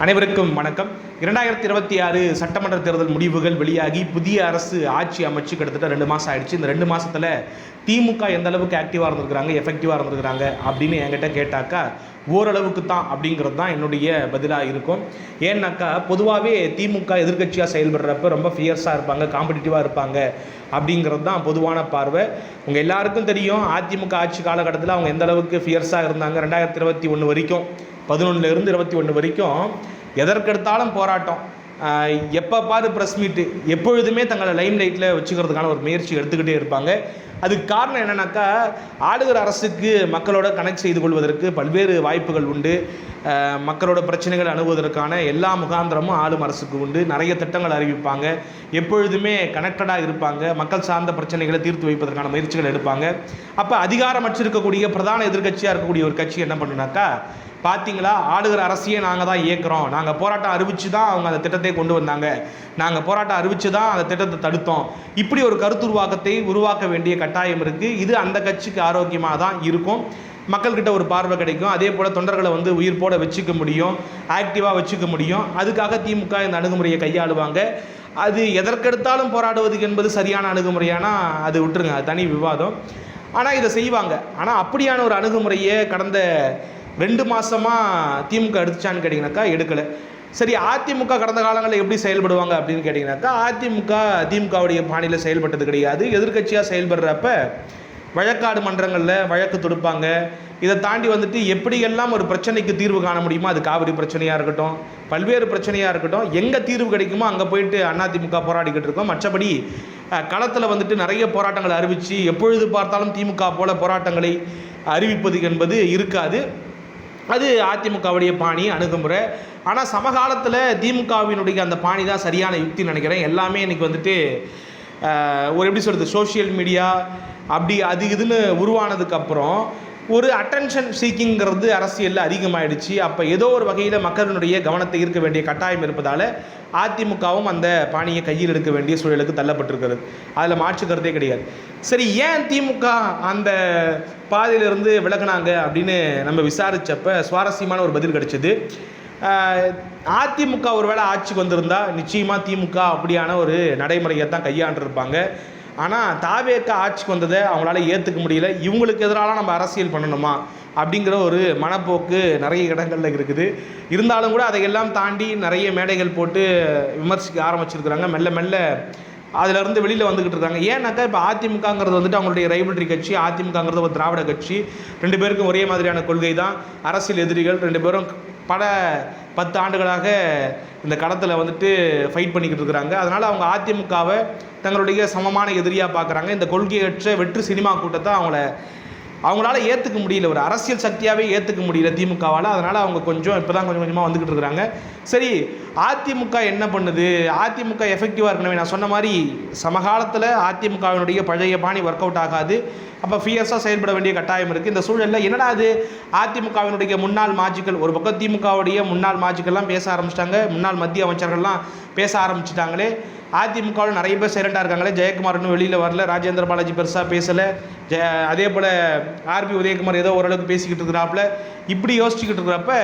அனைவருக்கும் வணக்கம். 2026 சட்டமன்ற தேர்தல் முடிவுகள் வெளியாகி புதிய அரசு ஆட்சி அமைச்சு கிட்டத்தட்ட 2 மாதம் ஆயிடுச்சு. இந்த 2 மாதத்தில் திமுக எந்த அளவுக்கு ஆக்டிவாக இருந்திருக்கிறாங்க, எஃபெக்டிவாக இருந்திருக்கிறாங்க அப்படின்னு என்கிட்ட கேட்டாக்கா ஓரளவுக்கு தான் அப்படிங்கிறது தான் என்னுடைய பதிலாக இருக்கும். ஏன்னாக்கா பொதுவாகவே திமுக எதிர்கட்சியாக செயல்படுறப்ப ரொம்ப ஃபியர்ஸாக இருப்பாங்க, காம்படிட்டிவாக இருப்பாங்க அப்படிங்கிறது தான் பொதுவான பார்வை. உங்கள் எல்லாருக்கும் தெரியும் அதிமுக ஆட்சி காலகட்டத்தில் அவங்க எந்த அளவுக்கு ஃபியர்ஸாக இருந்தாங்க. 2021 வரைக்கும் 11லேருந்து 21 வரைக்கும் எதற்கெடுத்தாலும் போராட்டம், எப்போ பாரு ப்ரெஸ் மீட்டு, எப்பொழுதுமே தங்களை லைம் லைட்டில் வச்சுக்கிறதுக்கான ஒரு முயற்சி எடுத்துக்கிட்டே இருப்பாங்க. அதுக்கு காரணம் என்னென்னாக்கா ஆளுகிற அரசுக்கு மக்களோட கனெக்ட் செய்து கொள்வதற்கு பல்வேறு வாய்ப்புகள் உண்டு. மக்களோட பிரச்சனைகள் அணுகுவதற்கான எல்லா முகாந்திரமும் ஆளும் அரசுக்கு உண்டு. நிறைய திட்டங்கள் அறிவிப்பாங்க, எப்பொழுதுமே கனெக்டடாக இருப்பாங்க, மக்கள் சார்ந்த பிரச்சனைகளை தீர்த்து வைப்பதற்கான முயற்சிகள் எடுப்பாங்க. அப்போ அதிகாரமற்றிருக்கக்கூடிய பிரதான எதிர்கட்சியாக இருக்கக்கூடிய ஒரு கட்சி என்ன பண்ணுனாக்கா, பார்த்தீங்களா ஆளுகிற அரசியை நாங்கள் தான் இயக்குறோம், நாங்கள் போராட்டம் அறிவித்து தான் அவங்க அந்த திட்டத்தை கொண்டு வந்தாங்க, நாங்கள் போராட்டம் அறிவித்து தான் அந்த திட்டத்தை தடுத்தோம், இப்படி ஒரு கருத்துருவாக்கத்தை உருவாக்க வேண்டிய கட்டாயம் இருக்குது. இது அந்த கட்சிக்கு ஆரோக்கியமாக தான் இருக்கும். மக்கள்கிட்ட ஒரு பார்வை கிடைக்கும். அதே போல் தொண்டர்களை உயிர்ப்போட வச்சுக்க முடியும், ஆக்டிவாக வச்சுக்க முடியும். அதுக்காக திமுக இந்த அணுகுமுறையை கையாளுவாங்க. அது எதற்கெடுத்தாலும் போராடுவது என்பது சரியான அணுகுமுறையானா அது விட்டுருங்க, அது தனி விவாதம். ஆனால் இதை செய்வாங்க. ஆனால் அப்படியான ஒரு அணுகுமுறையை கடந்த 2 மாதமாக திமுக எடுத்துச்சான்னு கேட்டிங்கனாக்கா எடுக்கலை. சரி, அதிமுக கடந்த காலங்களில் எப்படி செயல்படுவாங்க அப்படின்னு கேட்டிங்கனாக்கா திமுகவுடைய பாணியில் செயல்பட்டது கிடையாது. எதிர்கட்சியாக செயல்படுறப்ப வழக்காடு மன்றங்களில் வழக்கு தொடுப்பாங்க. இதை தாண்டி எப்படியெல்லாம் ஒரு பிரச்சனைக்கு தீர்வு காண முடியுமோ, அது காவிரி பிரச்சனையாக இருக்கட்டும், பல்வேறு பிரச்சனையாக இருக்கட்டும், எங்கே தீர்வு கிடைக்குமோ அங்கே போயிட்டு அதிமுக போராடிக்கிட்டு இருக்கோம். மற்றபடி களத்தில் நிறைய போராட்டங்களை அறிவித்து எப்பொழுது பார்த்தாலும் திமுக போல போராட்டங்களை அறிவிப்பது என்பது இருக்காது. அது அதிமுகவுடைய பாணி, அணுகுமுறை. ஆனால் சமகாலத்தில் திமுகவினுடைய அந்த பாணி தான் சரியான யுக்தின்னு நினைக்கிறேன். எல்லாமே இன்றைக்கி ஒரு எப்படி சொல்கிறது, சோஷியல் மீடியா அப்படி அது இதுன்னு உருவானதுக்கப்புறம் ஒரு அட்டென்ஷன் சீக்கிங்கிறது அரசியலில் அதிகமாகிடுச்சு. அப்போ ஏதோ ஒரு வகையில் மக்களினுடைய கவனத்தை ஈர்க்க வேண்டிய கட்டாயம் இருப்பதால் அதிமுகவும் அந்த பாணியை கையில் எடுக்க வேண்டிய சூழலுக்கு தள்ளப்பட்டிருக்கிறது. அதில் மாற்று கருத்தே கிடையாது. சரி, ஏன் திமுக அந்த பாதையிலிருந்து விலகினாங்க அப்படின்னு நம்ம விசாரித்தப்ப சுவாரஸ்யமான ஒரு பதில் கிடைச்சது. அதிமுக ஒருவேளை ஆட்சிக்கு வந்திருந்தால் நிச்சயமாக திமுக அப்படியான ஒரு நடைமுறையை தான் கையாண்டிருப்பாங்க. ஆனால் தாவேக ஆட்சிக்கு வந்ததை அவங்களால ஏற்றுக்க முடியல. இவங்களுக்கு எதிராக நம்ம அரசியல் பண்ணணுமா அப்படிங்கிற ஒரு மனப்போக்கு நிறைய இடங்களில் இருக்குது. இருந்தாலும் கூட அதையெல்லாம் தாண்டி நிறைய மேடைகள் போட்டு விமர்சிக்க ஆரம்பிச்சிருக்கிறாங்க. மெல்ல மெல்ல அதிலிருந்து வெளியில் வந்துக்கிட்டு இருக்காங்க. ஏன்னாக்கா இப்போ அதிமுகங்கிறது அவங்களுடைய ரைவல்ரி கட்சி. அதிமுகங்கிறது ஒரு திராவிட கட்சி. 2 பேருக்கும் ஒரே மாதிரியான கொள்கை தான். அரசியல் எதிரிகள் 2 பேரும் பல 10 ஆண்டுகளாக இந்த களத்தில் ஃபைட் பண்ணிக்கிட்டு இருக்கிறாங்க. அதனால் அவங்க அதிமுகவை தங்களுடைய சமமான எதிரியாக பார்க்குறாங்க. இந்த கொள்கையற்ற வெற்று சினிமா கூட்டத்தை அவங்களால ஏற்றுக்க முடியல, ஒரு அரசியல் சக்தியாகவே ஏற்றுக்க முடியல திமுகவால். அதனால் அவங்க இப்போ தான் கொஞ்சம் கொஞ்சமாக வந்துக்கிட்டு இருக்கிறாங்க. சரி, அதிமுக என்ன பண்ணுது? அதிமுக எஃபெக்டிவாக இருக்கணும். நான் சொன்ன மாதிரி சமகாலத்தில் அதிமுகவினுடைய பழைய பாணி ஒர்க் அவுட் ஆகாது. அப்போ ஃபியர்ஸாக செயல்பட வேண்டிய கட்டாயம் இருக்குது. இந்த சூழலில் என்னடா அது, அதிமுகவினுடைய முன்னாள் மாஜிக்கள் ஒரு பக்கம் திமுகவுடைய முன்னாள் மாஜிக்கெல்லாம் பேச ஆரம்பிச்சிட்டாங்க, முன்னாள் மத்திய அமைச்சர்கள்லாம் பேச ஆரம்பிச்சிட்டாங்களே. அதிமுகவில் நிறைய பேர் சைலண்டாக இருக்காங்களே. ஜெயக்குமார் இன்னும் வெளியில் வரல, ராஜேந்திர பாலாஜி பெருசாக பேசலை, அதே போல் ஆர்பி உதயகுமார் ஏதோ ஓரளவுக்கு பேசிக்கிட்டு இருக்கிறாப்புல. இப்படி யோசிச்சுக்கிட்டு இருக்கிறப்ப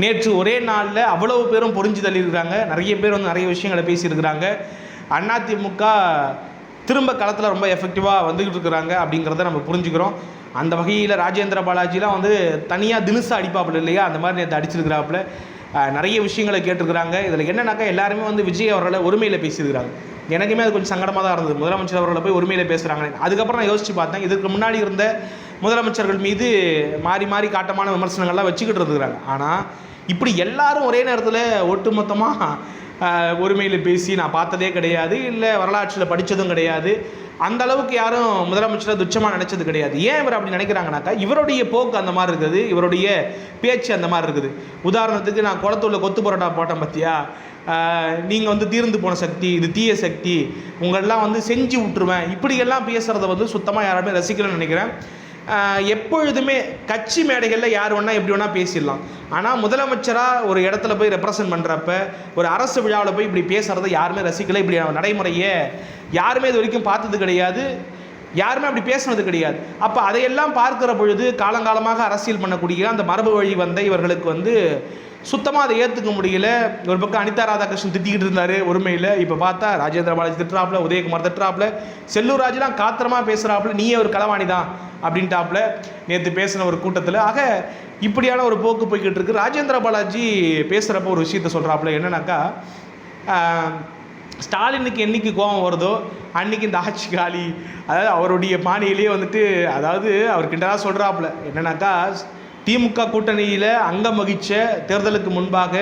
நேற்று ஒரே நாளில் அவ்வளவு பேரும் பொறிஞ்சு தள்ளியிருக்கிறாங்க. நிறைய பேர் நிறைய விஷயங்களை பேசியிருக்கிறாங்க. அதிமுக திரும்ப களத்தில் ரொம்ப எஃபெக்டிவாக வந்துக்கிட்டு இருக்கிறாங்க அப்படிங்கிறத நம்ம புரிஞ்சுக்கிறோம். அந்த வகையில் ராஜேந்திர பாலாஜிலாம் தனியாக தினுசாக அடிப்பாப்புல இல்லையா, அந்த மாதிரி நேற்று அடிச்சிருக்கிறாப்புல. நிறைய விஷயங்களை கேட்டிருக்கிறாங்க. இதில் என்னன்னாக்கா எல்லாருமே விஜய் அவர்களை ஒருமையில் பேசியிருக்கிறாங்க. எனக்குமே அது கொஞ்சம் சங்கடமாக தான் இருந்தது. முதலமைச்சர் அவர்களை போய் ஒருமையில் பேசுகிறாங்க. அதுக்கப்புறம் நான் யோசித்து பார்த்தேன், இதுக்கு முன்னாடி இருந்த முதலமைச்சர்கள் மீது மாறி மாறி காட்டமான விமர்சனங்கள்லாம் வச்சுக்கிட்டு இருக்கிறாங்க. ஆனால் இப்படி எல்லாரும் ஒரே நேரத்தில் ஒட்டுமொத்தமாக ஒருமையில் பேசி நான் பார்த்ததே கிடையாது, இல்லை வரலாற்றில் படித்ததும் கிடையாது. அந்த அளவுக்கு யாரும் முதலமைச்சரை துச்சமாக நினச்சது கிடையாது. ஏன் இவர் அப்படி நினைக்கிறாங்கனாக்கா, இவருடைய போக்கு அந்த மாதிரி இருக்குது, இவருடைய பேச்சு அந்த மாதிரி இருக்குது. உதாரணத்துக்கு, நான் குளத்தூரில் கொத்து பரோட்டா போட்டேன் பார்த்தியா, நீங்கள் தீர்ந்து போன சக்தி, இது தீய சக்தி, உங்களெல்லாம் செஞ்சு விட்டுருவேன், இப்படியெல்லாம் பேசுகிறத சுத்தமாக யாருமே ரசிக்கலன்னு நினைக்கிறேன். எப்பொழுதுமே கட்சி மேடைகளில் யார் வேணால் எப்படி வேணால் பேசிடலாம். ஆனால் முதலமைச்சராக ஒரு இடத்துல போய் ரெப்ரசன்ட் பண்ணுறப்ப, ஒரு அரசு விழாவில் போய் இப்படி பேசுகிறத யாருமே ரசிக்கலை. இப்படி நடைமுறையை யாருமே இது வரைக்கும் பார்த்தது கிடையாது. யாருமே அப்படி பேசுனது கிடையாது. அப்போ அதையெல்லாம் பார்க்கிற பொழுது காலங்காலமாக அரசியல் பண்ணக்கூடிய அந்த மரபு வழி வந்த இவர்களுக்கு வந்து சுத்தமாக அதை ஏற்றுக்க முடியல. ஒரு பக்கம் அனிதா ராதாகிருஷ்ணன் திட்டிக்கிட்டு இருந்தார் உரிமையில், இப்போ பார்த்தா ராஜேந்திர பாலாஜி திட்டுறாப்புல, உதயகுமார் திட்டுறாப்புல, செல்லூர் ராஜுலாம் காத்திரமாக பேசுகிறாப்புல, நீயே ஒரு களவாணி தான் அப்படின்ட்டாப்புல நேற்று பேசின ஒரு கூட்டத்தில். ஆக இப்படியான ஒரு போக்கு போய்கிட்டு இருக்கு. ராஜேந்திர பாலாஜி பேசுகிறப்ப ஒரு விஷயத்த சொல்கிறாப்புல, என்னன்னாக்கா ஸ்டாலினுக்கு என்றைக்கு கோபம் வருதோ அன்றைக்கி இந்த ஆட்சி காலி. அதாவது அவருடைய பாணியிலேயே வந்துட்டு, அதாவது அவர் கிண்டலாக சொல்கிறாப்புல என்னன்னாக்கா, திமுக கூட்டணியில் அங்கம் வகித்த தேர்தலுக்கு முன்பாக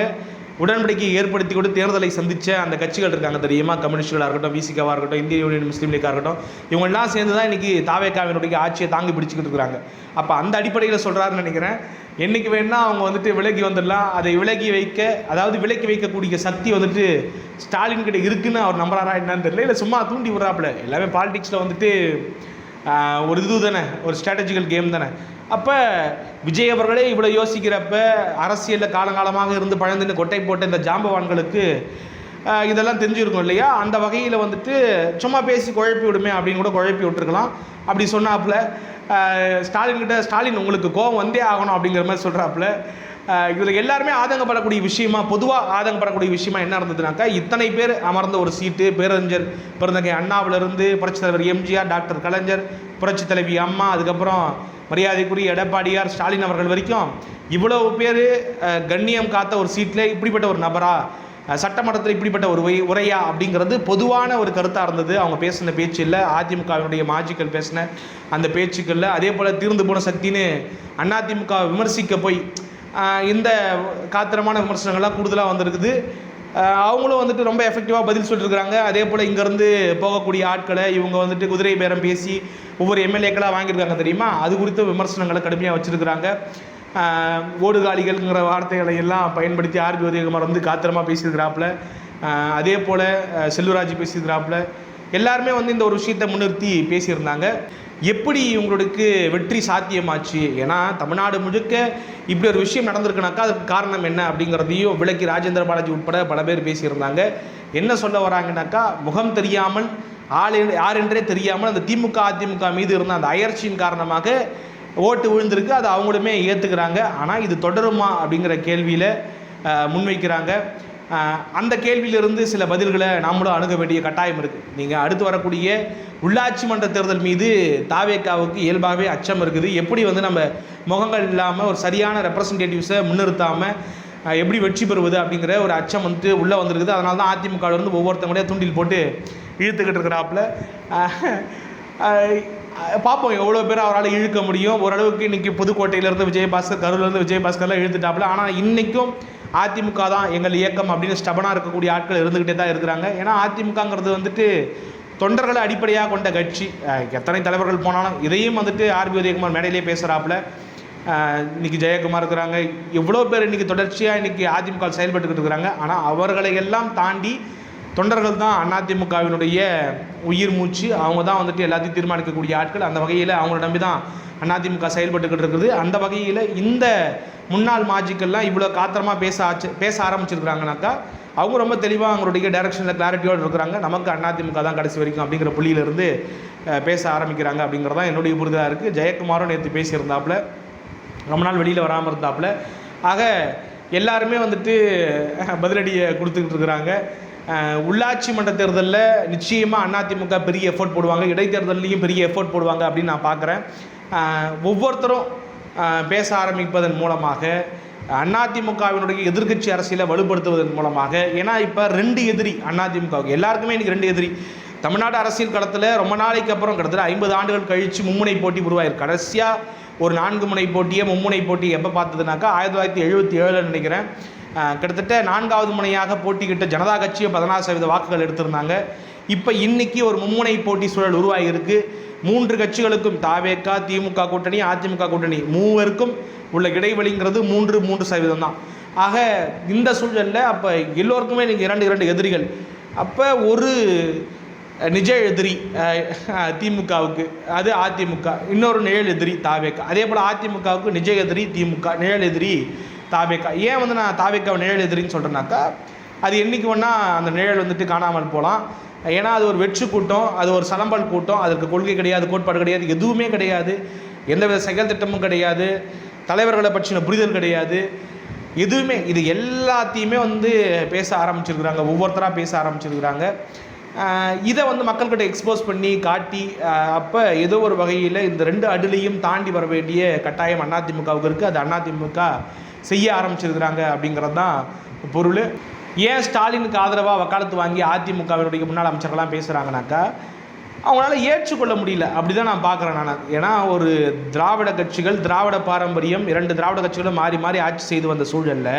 உடன்படிக்கை ஏற்படுத்தி கொண்டு தேர்தலை சந்தித்த அந்த கட்சிகள் இருக்காங்க தெரியுமா, கம்யூனிஸ்டுகளாக இருக்கட்டும், விசிகாவாக இருக்கட்டும், இந்திய யூனியன் முஸ்லீம் லீக்காக இருக்கட்டும், இவங்கெல்லாம் சேர்ந்து தான் இன்றைக்கி தாவேக்காவினுடைய ஆட்சியை தாங்கி பிடிச்சிக்கிட்டு இருக்கிறாங்க. அப்போ அந்த அடிப்படையில் சொல்கிறாருன்னு நினைக்கிறேன். என்றைக்கு வேணுன்னா அவங்க வந்துட்டு விலகி வந்துடலாம். அதை விலகி வைக்க, அதாவது விலக்கி வைக்கக்கூடிய சக்தி வந்துட்டு ஸ்டாலின் கிட்ட இருக்குன்னு அவர் நம்புறாரா என்னன்னு தெரியல, இல்லை சும்மா தூண்டி விட்றாப்புல. எல்லாமே பாலிடிக்ஸில் வந்துட்டு ஒரு இது தானே, ஒரு ஸ்ட்ராட்டஜிக்கல் கேம் தானே. அப்போ விஜய் அவர்களே இவ்வளோ யோசிக்கிறப்ப, அரசியலில் காலங்காலமாக இருந்து பழந்துன்னு கொட்டை போட்ட இந்த ஜாம்பவான்களுக்கு இதெல்லாம் தெரிஞ்சிருக்கும் இல்லையா. அந்த வகையில் வந்துட்டு சும்மா பேசி குழப்பி விடுமே அப்படின்னு கூட குழப்பி விட்டுருக்கலாம். அப்படி சொன்னாப்புல ஸ்டாலின் உங்களுக்கு கோபம் வந்தே ஆகணும் அப்படிங்கிற மாதிரி சொல்கிறாப்புல. இதில் எல்லாருமே ஆதங்கப்படக்கூடிய விஷயமா, பொதுவாக ஆதங்கப்படக்கூடிய விஷயமா என்ன இருந்ததுனாக்கா, இத்தனை பேர் அமர்ந்த ஒரு சீட்டு, பேரறிஞர் பிறந்தகை அண்ணாவிலிருந்து புரட்சித் தலைவர் எம்ஜிஆர், டாக்டர் கலைஞர், புரட்சித் தலைவி அம்மா, அதுக்கப்புறம் மரியாதைக்குரிய எடப்பாடியார், ஸ்டாலின் அவர்கள் வரைக்கும் இவ்வளவு பேர் கண்ணியம் காத்த ஒரு சீட்டில் இப்படிப்பட்ட ஒரு நபரா, சட்டமன்றத்தில் இப்படிப்பட்ட ஒரு உரையா அப்படிங்கிறது பொதுவான ஒரு கருத்தாக இருந்தது. அவங்க பேசின பேச்சு இல்லை, அதிமுகவினுடைய மாஜிக்கள் பேசின அந்த பேச்சுக்களில். அதே போல் தீர்ந்து போன சக்தின்னு அதிமுக விமர்சிக்க போய் இந்த காத்திரமான விமர்சனங்கள்லாம் கூடுதலாக வந்திருக்குது. அவங்களும் வந்துட்டு ரொம்ப எஃபெக்டிவாக பதில் சொல்லியிருக்கிறாங்க. அதே போல் இங்கேருந்து போகக்கூடிய ஆட்களை இவங்க வந்துட்டு குதிரை பேரம் பேசி ஒவ்வொரு எம்எல்ஏக்களாக வாங்கியிருக்காங்க தெரியுமா, அது குறித்த விமர்சனங்களை கடுமையாக வச்சுருக்கிறாங்க. ஓடுகாலிகள்ங்கிற வார்த்தைகளை எல்லாம் பயன்படுத்தி ஆர்பி உதயகுமார் வந்து காத்திரமாக பேசியிருக்கிறாப்புல. அதே போல் செல்லூராஜ் பேசியிருக்கிறாப்புல. எல்லாருமே வந்து இந்த ஒரு விஷயத்தை முன்னிறுத்தி பேசியிருந்தாங்க. எப்படி இவங்களுக்கு வெற்றி சாத்தியமாச்சு, ஏன்னா தமிழ்நாடு முழுக்க இப்படி ஒரு விஷயம் நடந்திருக்குனாக்கா அதுக்கு காரணம் என்ன அப்படிங்கிறதையும் விளக்கி ராஜேந்திர பாலாஜி உட்பட பல பேர் பேசியிருந்தாங்க. என்ன சொல்ல வராங்கனாக்கா, முகம் தெரியாமல் யார் என்றே தெரியாமல் அந்த திமுக அதிமுக மீது இருந்த அந்த அயற்சியின் காரணமாக ஓட்டு விழுந்திருக்கு. அது அவங்களுமே ஏற்றுக்கிறாங்க. ஆனால் இது தொடருமா அப்படிங்கிற கேள்வியில் முன்வைக்கிறாங்க. அந்த கேள்வியிலிருந்து சில பதில்களை நாமளும் அணுக வேண்டிய கட்டாயம் இருக்குது. நீங்கள் அடுத்து வரக்கூடிய உள்ளாட்சி மன்ற தேர்தல் மீது தாவேக்காவுக்கு இயல்பாகவே அச்சம் இருக்குது. எப்படி வந்து நம்ம முகங்கள் இல்லாமல் ஒரு சரியான ரெப்ரசன்டேட்டிவ்ஸை முன்னிறுத்தாமல் எப்படி வெற்றி பெறுவது அப்படிங்கிற ஒரு அச்சம் வந்துட்டு உள்ளே வந்திருக்குது. அதனால தான் அதிமுகவிலிருந்து ஒவ்வொருத்தவங்களே தூண்டில் போட்டு இழுத்துக்கிட்டு இருக்கிறாப்புல. பார்ப்போம் எவ்வளோ பேர் அவரால் இழுக்க முடியும். ஓரளவுக்கு இன்றைக்கி புதுக்கோட்டையிலேருந்து விஜயபாஸ்கர், கரூர்லேருந்து விஜயபாஸ்கர்லாம் இழுத்துட்டாப்புல. ஆனால் இன்றைக்கும் அதிமுக தான் எங்கள் இயக்கம் அப்படின்னு ஸ்டபனாக இருக்கக்கூடிய ஆட்கள் இருந்துக்கிட்டே தான் இருக்கிறாங்க. ஏன்னா அதிமுகங்கிறது வந்துட்டு தொண்டர்களை அடிப்படையாக கொண்ட கட்சி. எத்தனை தலைவர்கள் போனாலும் இதையும் வந்துட்டு ஆர்பி உதயகுமார் மேடையிலே பேசுகிறாப்புல. இன்றைக்கி ஜெயக்குமார் இருக்கிறாங்க, எவ்வளோ பேர் இன்றைக்கி தொடர்ச்சியாக இன்றைக்கி அதிமுக செயல்பட்டுக்கிட்டு இருக்கிறாங்க. ஆனால் அவர்களை எல்லாம் தாண்டி தொண்டர்கள் தான் அதிமுகவினுடைய உயிர் மூச்சு. அவங்க தான் வந்துட்டு எல்லாத்தையும் தீர்மானிக்கக்கூடிய ஆட்கள். அந்த வகையில் அவங்கள நம்பி தான் அதிமுக செயல்பட்டுக்கிட்டு இருக்குது. அந்த வகையில் இந்த முன்னாள் மாஜிக்கெல்லாம் இவ்வளோ காத்திரமாக பேச ஆரம்பிச்சிருக்கிறாங்கனாக்கா அவங்க ரொம்ப தெளிவாக அவங்களுடைய டைரக்ஷனில் கிளாரிட்டியோடு இருக்கிறாங்க. நமக்கு அதிமுக தான் கடைசி வரைக்கும் அப்படிங்கிற புள்ளியிலிருந்து பேச ஆரம்பிக்கிறாங்க அப்படிங்கிறது தான் என்னுடைய புரிதலாக இருக்குது. ஜெயக்குமாரும் நேற்று பேசியிருந்தாப்புல, ரொம்ப நாள் வெளியில் வராமல் இருந்தாப்புல. ஆக எல்லாருமே வந்துட்டு பதிலடியை கொடுத்துக்கிட்டு இருக்கிறாங்க. உள்ளாட்சி மன்ற தேர்தலில் நிச்சயமாக அதிமுக பெரிய எஃபோர்ட் போடுவாங்க, இடைத்தேர்தலையும் பெரிய எஃபோர்ட் போடுவாங்க அப்படின்னு நான் பார்க்குறேன். ஒவ்வொருத்தரும் பேச ஆரம்பிப்பதன் மூலமாக அதிமுகவினுடைய எதிர்க்கட்சி அரசியலை வலுப்படுத்துவதன் மூலமாக, ஏன்னா இப்போ 2 எதிரி அதிமுகவுக்கு, எல்லாருக்குமே இன்றைக்கி 2 எதிரி. தமிழ்நாடு அரசியல் களத்தில் ரொம்ப நாளைக்கு அப்புறம் கிட்டத்தட்ட 50 ஆண்டுகள் கழித்து மும்முனை போட்டி உருவாயிருக்கு. கடைசியாக ஒரு 4 முனை போட்டியை மும்முனை போட்டி எப்போ பார்த்ததுனாக்கா 1977 நினைக்கிறேன். கிட்டத்தட்ட 4வது முனையாக போட்டிக்கிட்ட ஜனதா கட்சியை 16% வாக்குகள் எடுத்திருந்தாங்க. இப்போ இன்றைக்கி ஒரு மும்முனை போட்டி சூழல் உருவாகியிருக்கு. 3 கட்சிகளுக்கும் தாவேக்கா, திமுக கூட்டணி, அதிமுக கூட்டணி மூவருக்கும் உள்ள இடைவெளிங்கிறது 3% தான். ஆக இந்த சூழலில் அப்போ எல்லோருக்குமே நீங்கள் 2 எதிரிகள். அப்போ ஒரு நிஜ எதிரி திமுகவுக்கு, அது அதிமுக. இன்னொரு நிழல் எதிரி தாவேக்கா. அதே போல் அதிமுகவுக்கு நிஜ எதிரி திமுக, நிழல் எதிரி தாவேக்கா. ஏன் வந்து நான் தாவேக்காவை நிழல் எதிரின்னு சொல்கிறேன்னாக்கா, அது என்றைக்கு வேணால் அந்த நிழல் வந்துட்டு காணாமல் போகலாம். ஏன்னா அது ஒரு வெற்று கூட்டம், அது ஒரு சலம்பல் கூட்டம், அதற்கு கொள்கை கிடையாது, கோட்பாடு கிடையாது, எதுவுமே கிடையாது, எந்தவித செயல் திட்டமும் கிடையாது, தலைவர்களை பற்றின புரிதல் கிடையாது, எதுவுமே. இது எல்லாத்தையுமே வந்து பேச ஆரம்பிச்சிருக்கிறாங்க, ஒவ்வொருத்தராக பேச ஆரம்பிச்சிருக்கிறாங்க. இதை வந்து மக்கள்கிட்ட எக்ஸ்போஸ் பண்ணி காட்டி அப்போ ஏதோ ஒரு வகையில் இந்த 2 அடிலையும் தாண்டி வர வேண்டிய கட்டாயம் அதிமுகவுக்கு இருக்குது. அது அதிமுக செய்ய ஆரம்பிச்சிருக்கிறாங்க அப்படிங்கிறது தான் பொருள். ஏன் ஸ்டாலினுக்கு ஆதரவாக வக்காலத்து வாங்கி அதிமுகவினுடைய முன்னாள் அமைச்சர்கள்லாம் பேசுகிறாங்கனாக்கா, அவங்களால ஏற்றுக்கொள்ள முடியல. அப்படி தான் நான் பார்க்குறேன் நான். ஏன்னா ஒரு திராவிட கட்சிகள், திராவிட பாரம்பரியம், 2 திராவிட கட்சிகளும் மாறி மாறி ஆட்சி செய்து வந்த சூழலில்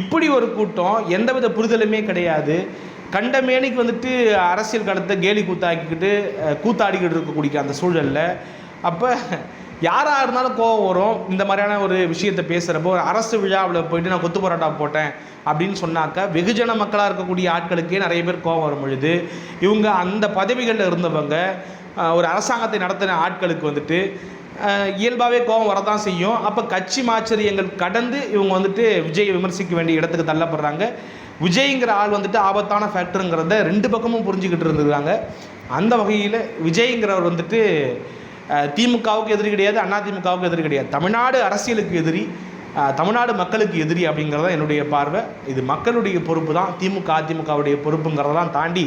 இப்படி ஒரு கூட்டம் எந்தவித புரிதலுமே கிடையாது, கண்டமேனிக்கு வந்துட்டு அரசியல் களத்தை கேலி கூத்தாடிக்கிட்டு இருக்கக்கூடிய அந்த சூழலில் அப்போ யாராக இருந்தாலும் கோவம் வரும். இந்த மாதிரியான ஒரு விஷயத்தை பேசுகிறப்போ ஒரு அரசு விழாவில் போயிட்டு நான் கொத்து பரோட்டா போட்டேன் அப்படின்னு சொன்னாக்கா வெகுஜன மக்களாக இருக்கக்கூடிய ஆட்களுக்கே நிறைய பேர் கோவம் வரும் பொழுது, இவங்க அந்த பதவிகளில் இருந்தவங்க ஒரு அரசாங்கத்தை நடத்தின ஆட்களுக்கு வந்துட்டு இயல்பாகவே கோபம் வரதான் செய்யும். அப்போ கட்சி மாச்சரியங்கள் கடந்து இவங்க வந்துட்டு விஜயை விமர்சிக்க வேண்டிய இடத்துக்கு தள்ளப்படுறாங்க. விஜய்ங்கிற ஆள் வந்துட்டு ஆபத்தான ஃபேக்டருங்கிறத 2 பக்கமும் புரிஞ்சுக்கிட்டு இருந்துருக்காங்க. அந்த வகையில் விஜய்ங்கிறவர் வந்துட்டு திமுகவுக்கு எதிரி கிடையாது, அதிமுகவுக்கு எதிரி கிடையாது, தமிழ்நாடு அரசியலுக்கு எதிரி, தமிழ்நாடு மக்களுக்கு எதிரி அப்படிங்கிறதான் என்னுடைய பார்வை. இது மக்களுடைய பொறுப்பு தான், திமுக அதிமுகவுடைய பொறுப்புங்கிறதெல்லாம் தாண்டி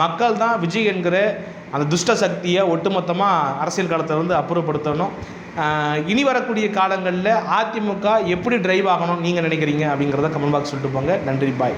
மக்கள் தான் விஜய் என்கிற அந்த துஷ்ட சக்தியை ஒட்டுமொத்தமாக அரசியல் களத்தில் அப்புறப்படுத்தணும். இனி வரக்கூடிய காலங்களில் அதிமுக எப்படி டிரைவ் ஆகணும் நீங்கள் நினைக்கிறீங்க அப்படிங்கிறத கமெண்ட் பாக்ஸ் சொல்லிட்டு போங்க. நன்றி, பாய்.